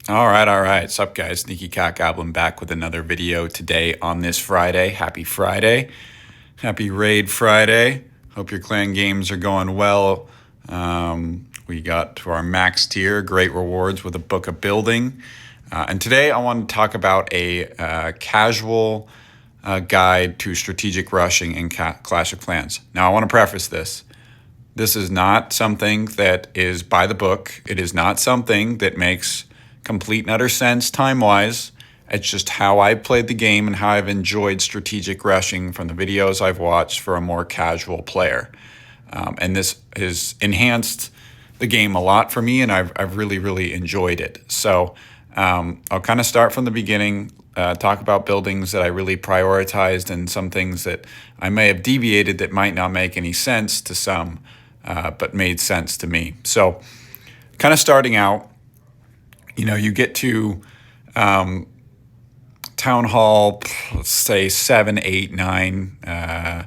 All right. What's up, guys? Sneaky Cat Goblin back with another video today on this Friday. Happy Friday. Happy Raid Friday. Hope your clan games are going well. We got to our max tier, great rewards with a book of building. And today I want to talk about a casual guide to strategic rushing in Clash of Clans. Now, I want to preface this. This is not something that is by the book. It is not something that makes complete and utter sense time-wise. It's just how I played the game and how I've enjoyed strategic rushing from the videos I've watched for a more casual player. And this has enhanced the game a lot for me, and I've really enjoyed it. So I'll kind of start from the beginning, talk about buildings that I really prioritized and some things that I may have deviated that might not make any sense to some, but made sense to me. So kind of starting out, you get to Town Hall, let's say 7, 8, 9.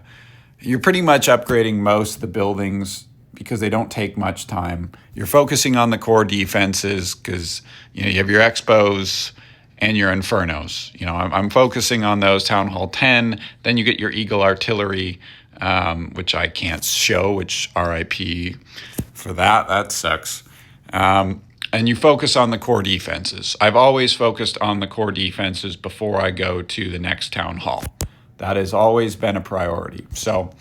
You're pretty much upgrading most of the buildings because they don't take much time. You're focusing on the core defenses because you have your Expos and your Infernos. I'm focusing on those. Town Hall 10. Then you get your Eagle Artillery, which I can't show, which RIP for that. That sucks. And you focus on the core defenses. I've always focused on the core defenses before I go to the next town hall. That has always been a priority. So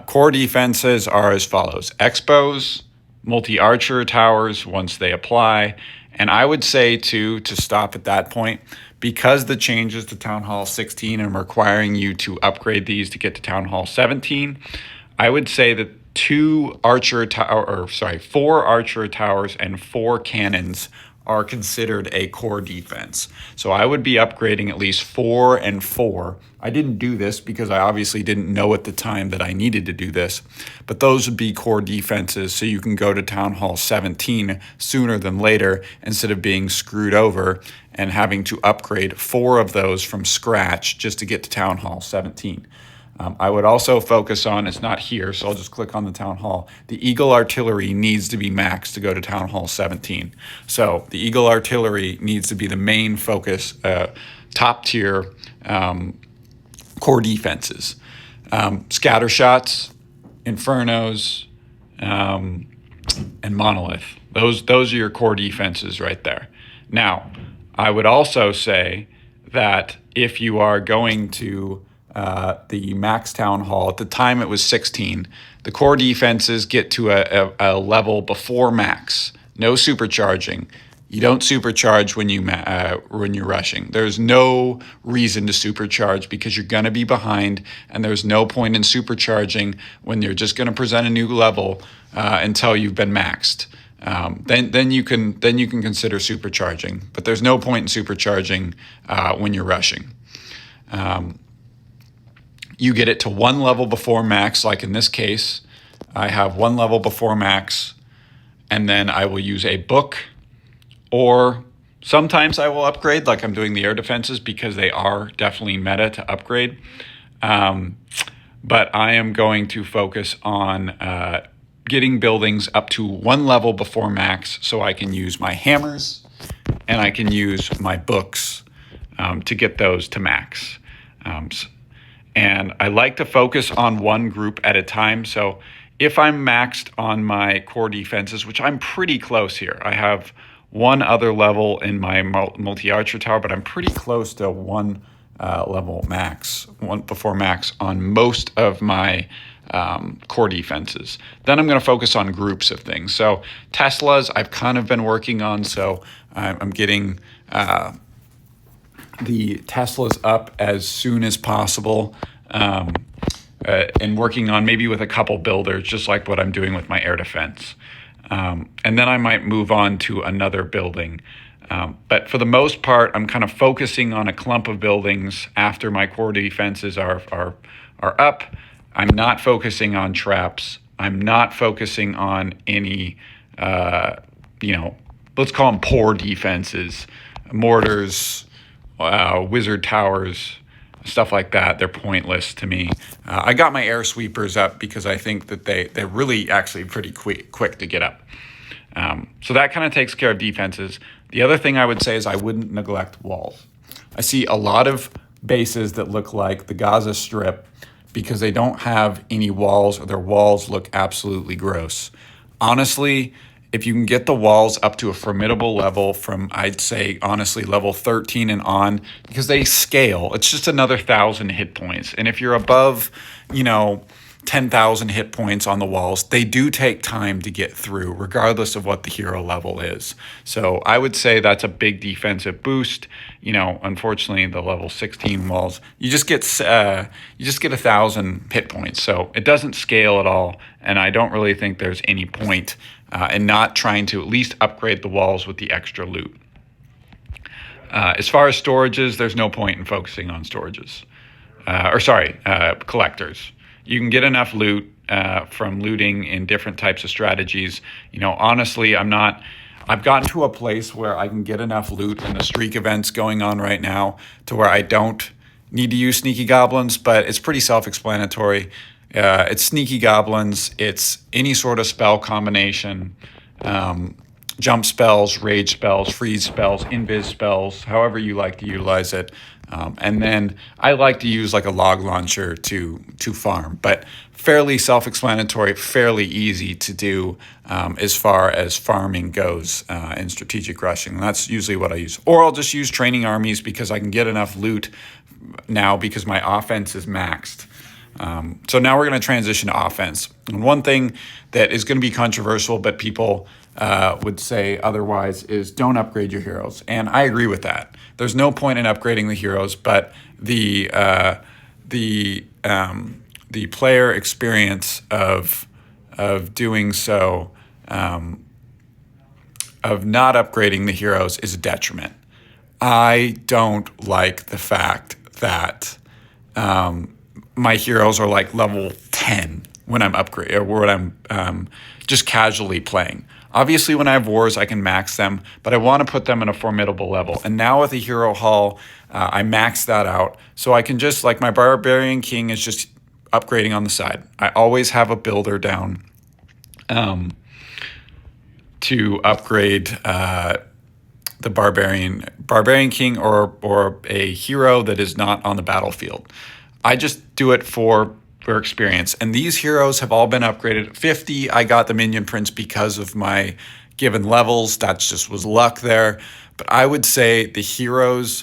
core defenses are as follows. Expos, multi-archer towers once they apply. And I would say, to stop at that point, because the changes to Town Hall 16 are requiring you to upgrade these to get to Town Hall 17, I would say that 4 archer towers and 4 cannons are considered a core defense. So I would be upgrading at least 4 and 4. I didn't do this because I obviously didn't know at the time that I needed to do this, but those would be core defenses so you can go to Town Hall 17 sooner than later instead of being screwed over and having to upgrade 4 of those from scratch just to get to Town Hall 17. I would also focus on, it's not here, so I'll just click on the Town Hall. The Eagle Artillery needs to be maxed to go to Town Hall 17. So the Eagle Artillery needs to be the main focus, top tier core defenses. Scatter shots, Infernos, and Monolith. Those are your core defenses right there. Now, I would also say that if you are going to the max town hall, at the time it was 16, the core defenses get to a level before max. No supercharging. You don't supercharge when you're rushing. There's no reason to supercharge because you're going to be behind, and there's no point in supercharging when you're just going to present a new level until you've been maxed. Then you can consider supercharging, but there's no point in supercharging when you're rushing. You get it to 1 level before max, like in this case. I have 1 level before max, and then I will use a book, or sometimes I will upgrade, like I'm doing the air defenses, because they are definitely meta to upgrade. But I am going to focus on getting buildings up to 1 level before max so I can use my hammers and I can use my books to get those to max. And I like to focus on one group at a time. So if I'm maxed on my core defenses, which I'm pretty close here, I have 1 other level in my multi-archer tower, but I'm pretty close to 1 level max, 1 before max on most of my core defenses. Then I'm going to focus on groups of things. So Teslas I've kind of been working on, so I'm getting the Teslas up as soon as possible, and working on maybe with a couple builders, just like what I'm doing with my air defense. And then I might move on to another building. But for the most part, I'm kind of focusing on a clump of buildings after my core defenses are up. I'm not focusing on traps. I'm not focusing on any, let's call them poor defenses, mortars, wizard towers, stuff like that. They're pointless to me. I got my air sweepers up because I think that they're really actually pretty quick to get up. So that kind of takes care of defenses. The other thing I would say is I wouldn't neglect walls. I see a lot of bases that look like the Gaza Strip because they don't have any walls, or their walls look absolutely gross. Honestly, if you can get the walls up to a formidable level from, I'd say, honestly, level 13 and on, because they scale, it's just another 1,000 hit points. And if you're above, 10,000 hit points on the walls, they do take time to get through, regardless of what the hero level is. So I would say that's a big defensive boost. Unfortunately, the level 16 walls, you just get 1,000 hit points. So it doesn't scale at all, and I don't really think there's any point in not trying to at least upgrade the walls with the extra loot. As far as storages, there's no point in focusing on storages. Collectors. You can get enough loot from looting in different types of strategies. Honestly, I've gotten to a place where I can get enough loot in the streak events going on right now to where I don't need to use sneaky goblins, but it's pretty self-explanatory. It's sneaky goblins, it's any sort of spell combination, jump spells, rage spells, freeze spells, invis spells, however you like to utilize it. And then I like to use like a log launcher to farm, but fairly self-explanatory, fairly easy to do as far as farming goes in strategic rushing. And that's usually what I use. Or I'll just use training armies because I can get enough loot now because my offense is maxed. So now we're going to transition to offense. And one thing that is going to be controversial, but people would say otherwise, is don't upgrade your heroes. And I agree with that. There's no point in upgrading the heroes, but the player experience of doing so, of not upgrading the heroes, is a detriment. I don't like the fact that my heroes are like level 10 when I'm upgrading, or when I'm just casually playing. Obviously, when I have wars, I can max them, but I want to put them in a formidable level. And now with the hero hall, I max that out. So I can just, like my Barbarian King is just upgrading on the side. I always have a builder down to upgrade the Barbarian King or a hero that is not on the battlefield. I just do it for experience. And these heroes have all been upgraded. 50, I got the Minion Prince because of my given levels. That just was luck there. But I would say the heroes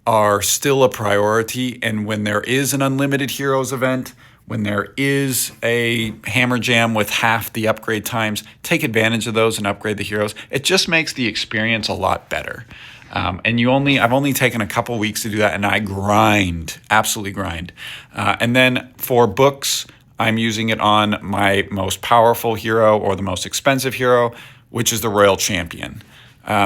are still a priority. And when there is an unlimited heroes event, when there is a hammer jam with half the upgrade times, take advantage of those and upgrade the heroes. It just makes the experience a lot better. And I've only taken a couple weeks to do that, and I grind, absolutely grind. And then for books, I'm using it on my most powerful hero or the most expensive hero, which is the Royal Champion.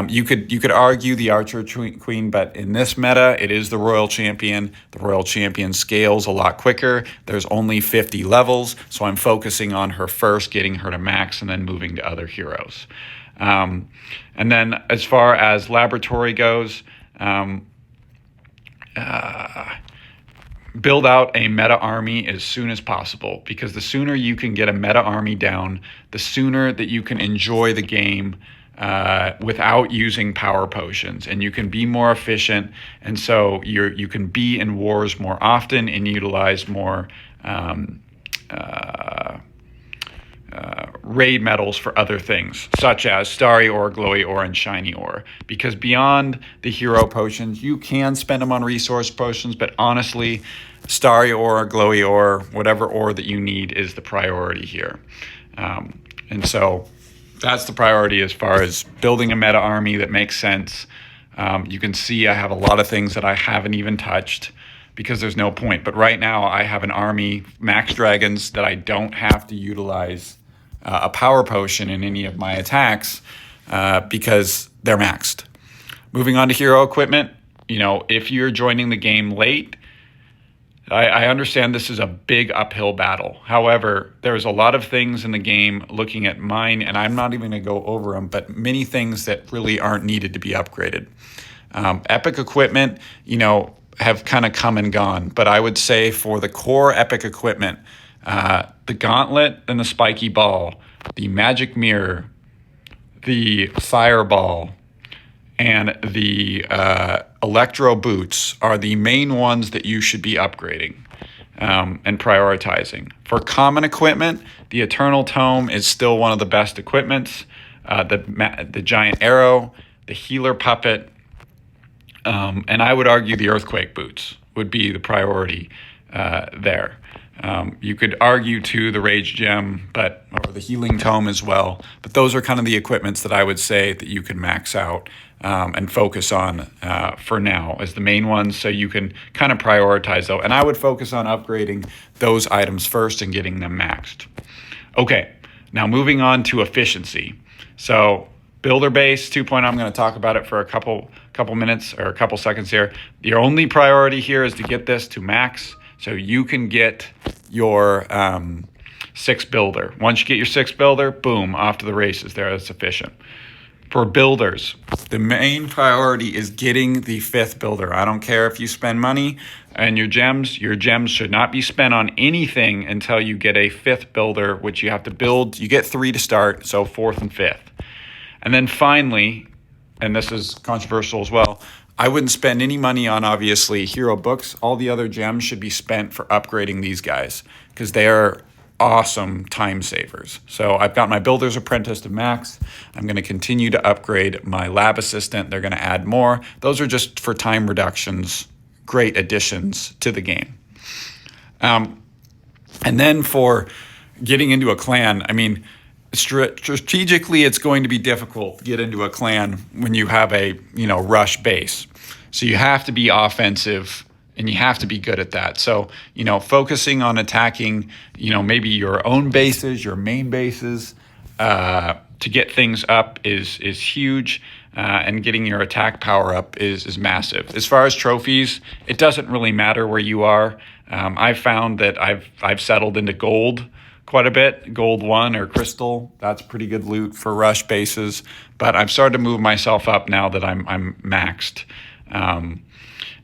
You could argue the Archer Queen, but in this meta, it is the Royal Champion. The Royal Champion scales a lot quicker. There's only 50 levels, so I'm focusing on her first, getting her to max, and then moving to other heroes. And then as far as laboratory goes, build out a meta army as soon as possible, because the sooner you can get a meta army down, the sooner that you can enjoy the game without using power potions, and you can be more efficient. And so you can be in wars more often and utilize more raid medals for other things, such as Starry Ore, Glowy Ore, and Shiny Ore. Because beyond the hero potions, you can spend them on resource potions, but honestly, Starry Ore, Glowy Ore, whatever ore that you need is the priority here. And so that's the priority as far as building a meta army that makes sense. You can see I have a lot of things that I haven't even touched because there's no point. But right now I have an army, max dragons, that I don't have to utilize a power potion in any of my attacks because they're maxed. Moving on to hero equipment, if you're joining the game late, I understand this is a big uphill battle. However, there's a lot of things in the game, looking at mine, and I'm not even going to go over them, but many things that really aren't needed to be upgraded. Epic equipment, have kind of come and gone, but I would say for the core epic equipment, the gauntlet and the spiky ball, the magic mirror, the fireball, and the electro boots are the main ones that you should be upgrading and prioritizing. For common equipment, the Eternal Tome is still one of the best equipments. The giant arrow, the healer puppet, and I would argue the earthquake boots would be the priority there. You could argue too the Rage Gem, or the Healing Tome as well. But those are kind of the equipments that I would say that you can max out and focus on for now as the main ones. So you can kind of prioritize those. And I would focus on upgrading those items first and getting them maxed. Okay, now moving on to efficiency. So Builder Base 2.0, I'm going to talk about it for a couple minutes or a couple seconds here. Your only priority here is to get this to max so you can get your 6 builder. Once you get your 6 builder, boom, off to the races there. That's sufficient. For builders, the main priority is getting the 5th builder. I don't care if you spend money and your gems should not be spent on anything until you get a 5th builder, which you have to build. You get 3 to start, so 4th and 5th. And then finally, and this is controversial as well, I wouldn't spend any money on, obviously, hero books. All the other gems should be spent for upgrading these guys because they are awesome time savers. So I've got my Builder's Apprentice to max. I'm going to continue to upgrade my Lab Assistant. They're going to add more. Those are just for time reductions, great additions to the game. And then for getting into a clan, I mean, strategically, it's going to be difficult to get into a clan when you have a rush base. So you have to be offensive and you have to be good at that. So focusing on attacking maybe your own bases, your main bases, to get things up is huge, and getting your attack power up is massive. As far as trophies, it doesn't really matter where you are. I've found that I've settled into gold quite a bit. Gold 1 or crystal, that's pretty good loot for rush bases. But I've started to move myself up now that I'm maxed.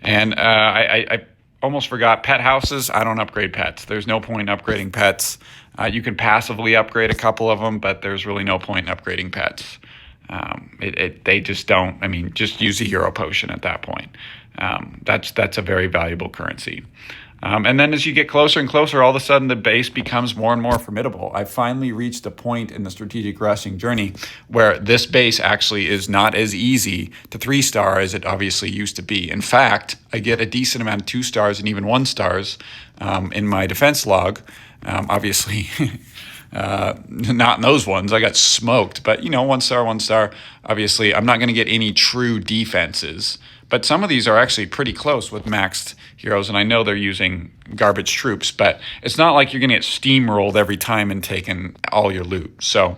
I almost forgot pet houses. I don't upgrade pets. There's no point in upgrading pets. You can passively upgrade a couple of them, but there's really no point in upgrading pets. They just don't. I mean, just use a hero potion at that point. That's a very valuable currency. And then as you get closer and closer, all of a sudden the base becomes more and more formidable. I finally reached a point in the strategic rushing journey where this base actually is not as easy to 3-star as it obviously used to be. In fact, I get a decent amount of 2 stars and even 1 stars in my defense log. Obviously, not in those ones. I got smoked, but 1 star, 1 star. Obviously, I'm not going to get any true defenses. But some of these are actually pretty close with maxed heroes, and I know they're using garbage troops, but it's not like you're going to get steamrolled every time and taking all your loot. So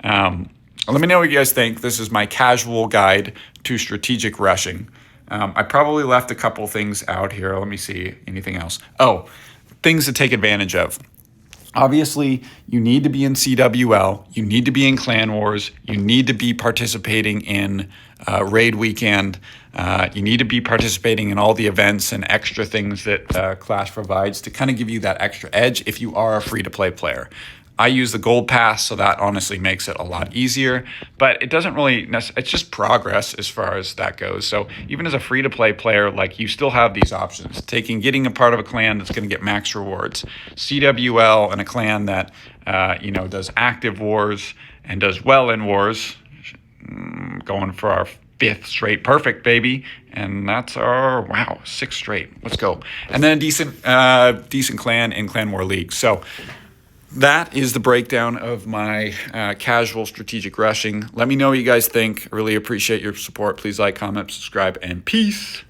let me know what you guys think. This is my casual guide to strategic rushing. I probably left a couple things out here. Let me see. Anything else? Oh, things to take advantage of. Obviously, you need to be in CWL, you need to be in Clan Wars, you need to be participating in Raid Weekend, you need to be participating in all the events and extra things that Clash provides to kind of give you that extra edge if you are a free-to-play player. I use the gold pass, so that honestly makes it a lot easier, but it doesn't really it's just progress as far as that goes. So even as a free-to-play player, like, you still have these options. Getting a part of a clan that's going to get max rewards, CWL, and a clan that does active wars and does well in wars, going for our 5th straight perfect, baby. And that's our 6th straight. Let's go. And then a decent clan in Clan War League. So that is the breakdown of my casual strategic rushing. Let me know what you guys think. I really appreciate your support. Please like, comment, subscribe, and peace.